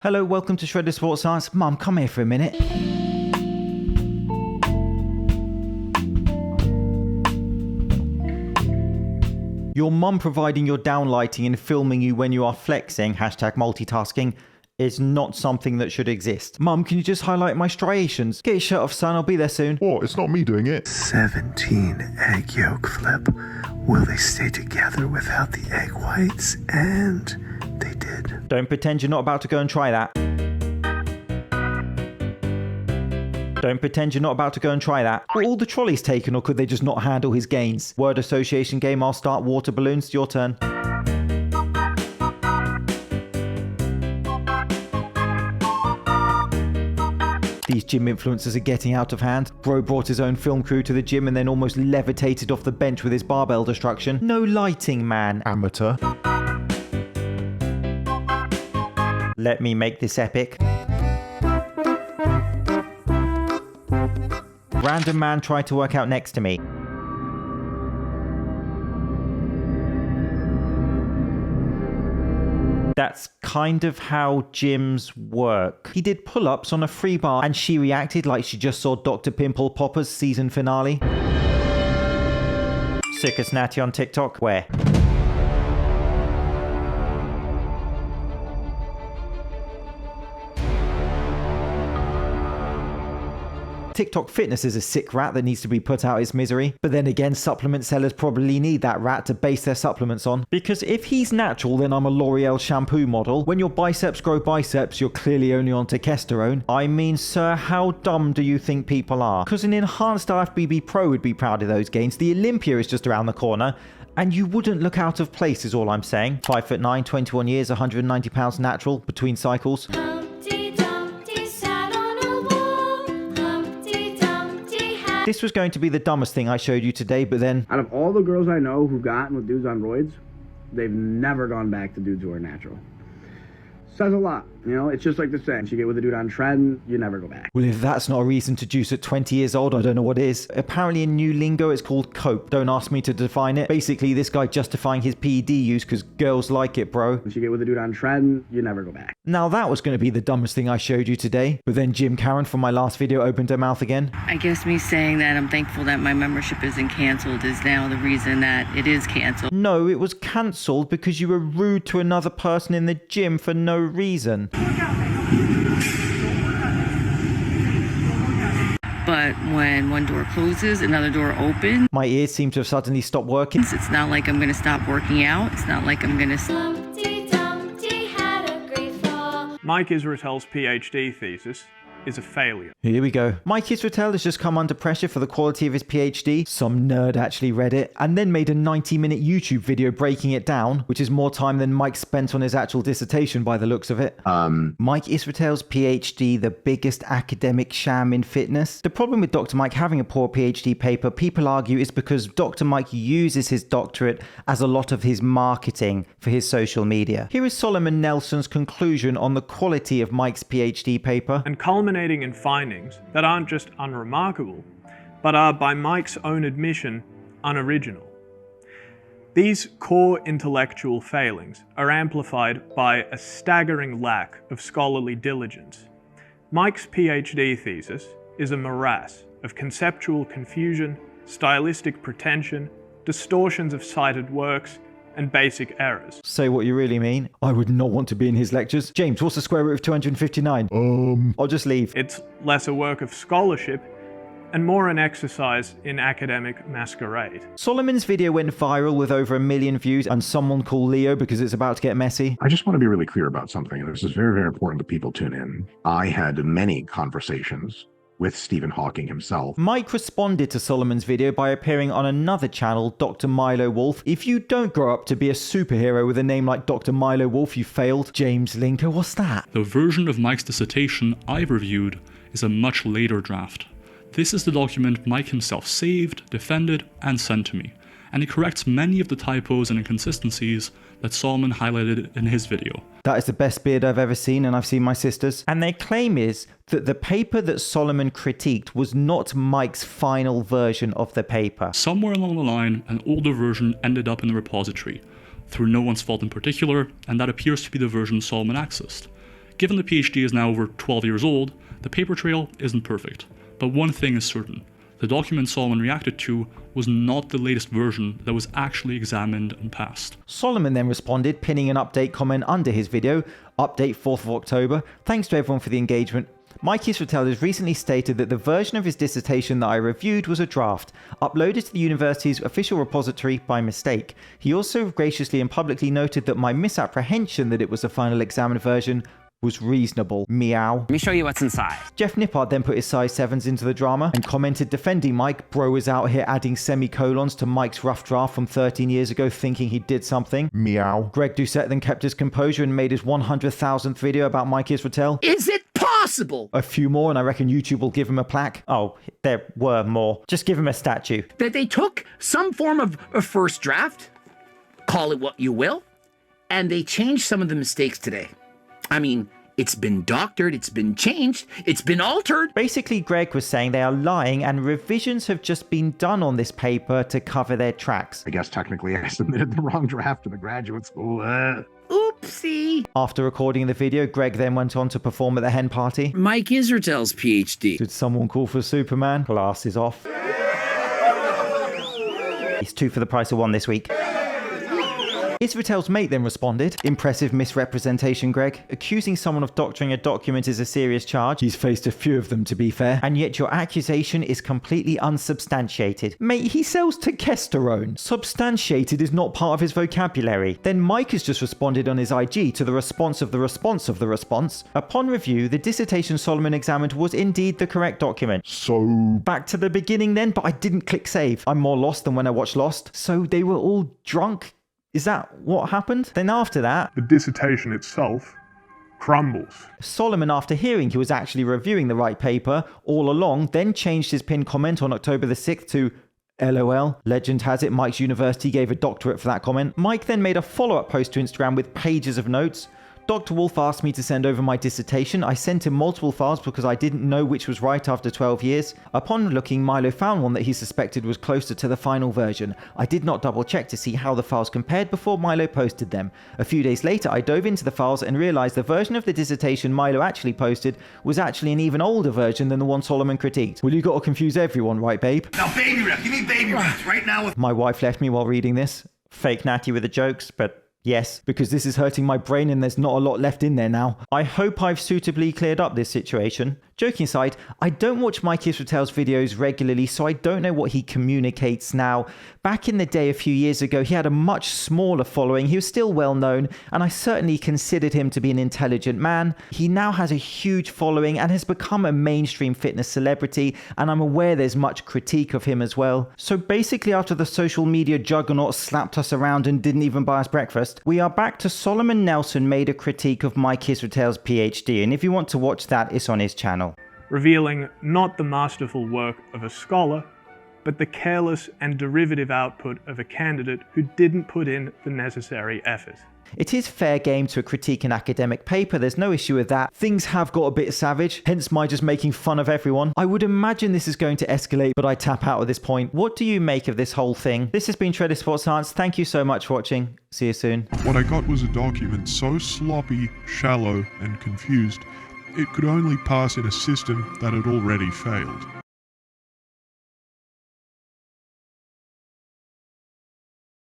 Hello, welcome to Shredded Sports Science. Mum, come here for a minute. Your mum providing your downlighting and filming you when you are flexing, hashtag multitasking, is not something that should exist. Mum, can you just highlight my striations? Get your shirt off, son, I'll be there soon. What? It's not me doing it. 17 egg yolk flip. Will they stay together without the egg whites? And they did. Don't pretend you're not about to go and try that. Don't pretend you're not about to go and try that. Were all the trolleys taken, or could they just not handle his gains? Word association game, I'll start. Water balloons, your turn. These gym influencers are getting out of hand. Bro brought his own film crew to the gym and then almost levitated off the bench with his barbell destruction. No lighting, man. Amateur. Let me make this epic. Random man tried to work out next to me. That's kind of how gyms work. He did pull-ups on a free bar and she reacted like she just saw Dr. Pimple Popper's season finale. Sickest Natty on TikTok, where? TikTok fitness is a sick rat that needs to be put out of his misery. But then again, supplement sellers probably need that rat to base their supplements on. Because if he's natural, then I'm a L'Oreal shampoo model. When your biceps grow biceps, you're clearly only on testosterone. I mean, sir, how dumb do you think people are? Because an enhanced IFBB Pro would be proud of those gains. The Olympia is just around the corner. And you wouldn't look out of place is all I'm saying. 5'9", 21 years, 190 pounds natural between cycles. This was going to be the dumbest thing I showed you today, but then... Out of all the girls I know who've gotten with dudes on roids, they've never gone back to dudes who are natural. Says a lot, you know? It's just like the saying, you get with a dude on Tren, you never go back. Well, if that's not a reason to juice at 20 years old, I don't know what is. Apparently in new lingo, it's called cope. Don't ask me to define it. Basically, this guy justifying his PED use because girls like it, bro. Once you get with a dude on Tren, you never go back. Now that was going to be the dumbest thing I showed you today, but then Jim Karen from my last video opened her mouth again. I guess me saying that I'm thankful that my membership isn't cancelled is now the reason that it is cancelled. No, it was cancelled because you were rude to another person in the gym for no reason. But when one door closes, another door opens. My ears seem to have suddenly stopped working. It's not like I'm going to stop working out. It's not like I'm going to... Mike Israetel's PhD thesis is a failure. Here we go. Mike Israetel has just come under pressure for the quality of his PhD. Some nerd actually read it and then made a 90-minute YouTube video breaking it down, which is more time than Mike spent on his actual dissertation by the looks of it. Mike Israetel's PhD, the biggest academic sham in fitness. The problem with Dr. Mike having a poor PhD paper, people argue, is because Dr. Mike uses his doctorate as a lot of his marketing for his social media. Here is Solomon Nelson's conclusion on the quality of Mike's PhD paper. And culminating in findings that aren't just unremarkable, but are, by Mike's own admission, unoriginal. These core intellectual failings are amplified by a staggering lack of scholarly diligence. Mike's PhD thesis is a morass of conceptual confusion, stylistic pretension, distortions of cited works, and basic errors. Say what you really mean. I would not want to be in his lectures. James, what's the square root of 259? I'll just leave. It's less a work of scholarship and more an exercise in academic masquerade. Solomon's video went viral with over 1 million views and someone called Leo because it's about to get messy. I just want to be really clear about something. This is very, very important that people tune in. I had many conversations with Stephen Hawking himself. Mike responded to Solomon's video by appearing on another channel, Dr. Milo Wolf. If you don't grow up to be a superhero with a name like Dr. Milo Wolf, you failed. James Linker, what's that? The version of Mike's dissertation I've reviewed is a much later draft. This is the document Mike himself saved, defended, and sent to me, and he corrects many of the typos and inconsistencies that Solomon highlighted in his video. That is the best beard I've ever seen, and I've seen my sister's. And their claim is that the paper that Solomon critiqued was not Mike's final version of the paper. Somewhere along the line, an older version ended up in the repository, through no one's fault in particular, and that appears to be the version Solomon accessed. Given the PhD is now over 12 years old, the paper trail isn't perfect. But one thing is certain. The document Solomon reacted to was not the latest version that was actually examined and passed. Solomon then responded, pinning an update comment under his video, update 4th of October. Thanks to everyone for the engagement. Mike Israetel has recently stated that the version of his dissertation that I reviewed was a draft, uploaded to the university's official repository by mistake. He also graciously and publicly noted that my misapprehension that it was the final examined version was reasonable. Meow. Let me show you what's inside. Jeff Nippard then put his size 7s into the drama and commented, defending Mike, bro is out here adding semicolons to Mike's rough draft from 13 years ago thinking he did something. Meow. Greg Doucette then kept his composure and made his 100,000th video about Mike Israetel. Is it possible A few more and I reckon YouTube will give him a plaque. Oh, there were more. Just give him a statue. that they took some form of a first draft, call it what you will, and they changed some of the mistakes today? I mean, it's been doctored, it's been changed, it's been altered. Basically, Greg was saying they are lying and revisions have just been done on this paper to cover their tracks. I guess technically I submitted the wrong draft to the graduate school. Oopsie. After recording the video, Greg then went on to perform at the hen party. Mike Israetel's PhD. Did someone call for Superman? Glasses off. It's 2 for the price of 1 this week. Israetel's mate then responded, impressive misrepresentation, Greg. Accusing someone of doctoring a document is a serious charge. He's faced a few of them, to be fair. And yet your accusation is completely unsubstantiated. Mate, he sells testosterone. Substantiated is not part of his vocabulary. Then Mike has just responded on his IG to the response of the response of the response. Upon review, the dissertation Solomon examined was indeed the correct document. So back to the beginning then, but I didn't click save. I'm more lost than when I watched Lost. So they were all drunk? Is that what happened? Then after that, The dissertation itself crumbles. Solomon, after hearing he was actually reviewing the right paper all along, then changed his pinned comment on October the 6th to LOL. Legend has it Mike's university gave a doctorate for that comment. Mike then made a follow-up post to Instagram with pages of notes. Dr. Wolf asked me to send over my dissertation. I sent him multiple files because I didn't know which was right after 12 years. Upon looking, Milo found one that he suspected was closer to the final version. I did not double check to see how the files compared before Milo posted them. A few days later, I dove into the files and realized the version of the dissertation Milo actually posted was actually an even older version than the one Solomon critiqued. Well, you got to confuse everyone, right, babe? Now, baby rep, give me baby reps right now. My wife left me while reading this. Fake Natty with the jokes, but yes, because this is hurting my brain and there's not a lot left in there now. I hope I've suitably cleared up this situation. Joking aside, I don't watch Mike Israetel's videos regularly, so I don't know what he communicates now. Back in the day, a few years ago, he had a much smaller following. He was still well known, and I certainly considered him to be an intelligent man. He now has a huge following and has become a mainstream fitness celebrity, and I'm aware there's much critique of him as well. So basically, after the social media juggernaut slapped us around and didn't even buy us breakfast, we are back to Solomon Nelson made a critique of Mike Israetel's PhD, and if you want to watch that, it's on his channel. Revealing not the masterful work of a scholar, but the careless and derivative output of a candidate who didn't put in the necessary effort. It is fair game to critique an academic paper, there's no issue with that. Things have got a bit savage, hence my just making fun of everyone. I would imagine this is going to escalate, but I tap out at this point. What do you make of this whole thing? This has been Shredded Sports Science. Thank you so much for watching. See you soon. What I got was a document so sloppy, shallow, and confused, it could only pass in a system that had already failed.